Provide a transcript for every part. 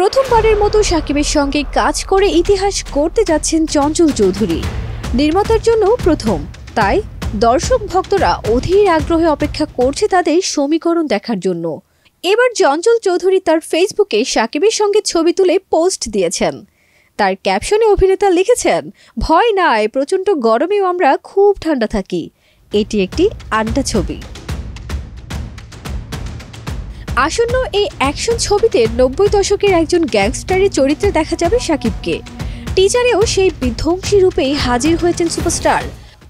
প্রথমবারের মতো শাকিবের সঙ্গে কাজ করে ইতিহাস করতে যাচ্ছেন চঞ্চল চৌধুরী। নির্মাতার জন্য প্রথম, তাই দর্শক ভক্তরা অধীর আগ্রহে অপেক্ষা করছে তাদের সমীকরণ দেখার জন্য। এবার চঞ্চল চৌধুরী তার ফেসবুকে শাকিবের সঙ্গে ছবি তুলে পোস্ট দিয়েছেন। তার ক্যাপশনে অভিনেতা লিখেছেন, ভয় নাই, প্রচণ্ড গরমেও আমরা খুব ঠান্ডা থাকি। এটি একটি আড্ডা ছবি। আসন্ন এই অ্যাকশন ছবিতে ৯০ দশকের একজন গ্যাংস্টারের চরিত্রে দেখা যাবে শাকিবকে। টিজারেও সেই বিধ্বংসী রূপেই হাজির হয়েছেন সুপারস্টার।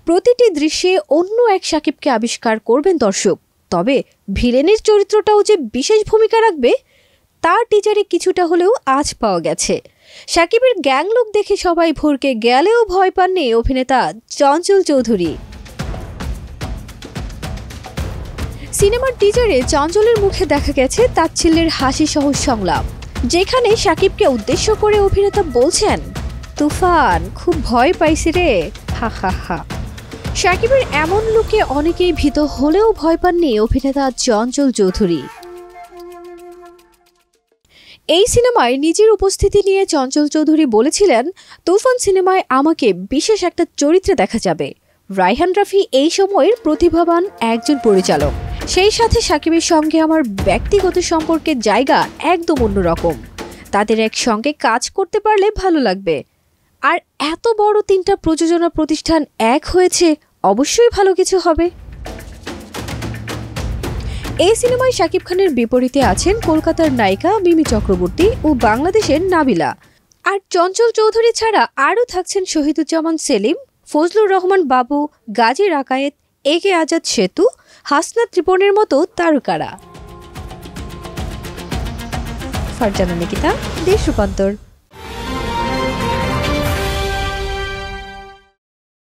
প্রতিটি দৃশ্যে অন্য এক শাকিবকে আবিষ্কার করবেন দর্শক। তবে ভিলেনের চরিত্রটাও যে বিশেষ ভূমিকা রাখবে তার টিজারে কিছুটা হলেও আঁচ পাওয়া গেছে। শাকিবের গ্যাং লুক দেখে সবাই ভরকে গেলেও ভয় পাননি অভিনেতা চঞ্চল চৌধুরী। সিনেমার টিজারে চঞ্চলের মুখে দেখা গেছে তাচ্ছিল্যের হাসি সহ সংলাপ, যেখানে শাকিবকে উদ্দেশ্য করে অভিনেতা বলছেন, তুফান খুব ভয় পাইছি রে, হা হা হা। শাকিবের এমন লুকে অনেকেই ভীত হলেও ভয় পাননি অভিনেতা চঞ্চল চৌধুরী। এই সিনেমায় নিজের উপস্থিতি নিয়ে চঞ্চল চৌধুরী বলেছিলেন, তুফান সিনেমায় আমাকে বিশেষ একটা চরিত্রে দেখা যাবে। রায়হান রাফি এই সময়ের প্রতিভাবান একজন পরিচালক, সেই সাথে শাকিবের সঙ্গে আমার ব্যক্তিগত সম্পর্কের জায়গা একদম অন্যরকম। তাদের একসঙ্গে কাজ করতে পারলে ভালো লাগবে। আর এত বড় ৩টা প্রযোজনা প্রতিষ্ঠান এক হয়েছে, অবশ্যই ভালো কিছু হবে। এই সিনেমায় শাকিব খানের বিপরীতে আছেন কলকাতার নায়িকা মিমি চক্রবর্তী ও বাংলাদেশের নাবিলা। আর চঞ্চল চৌধুরী ছাড়া আরও থাকছেন শহীদুজ্জামান সেলিম, ফজলুর রহমান বাবু, গাজী রাকায়েত, একে আজাদ সেতু, হাসনা ত্রিপনের মতো তারকারা। ফারজানা নিকিতা, দেশ রূপান্তর।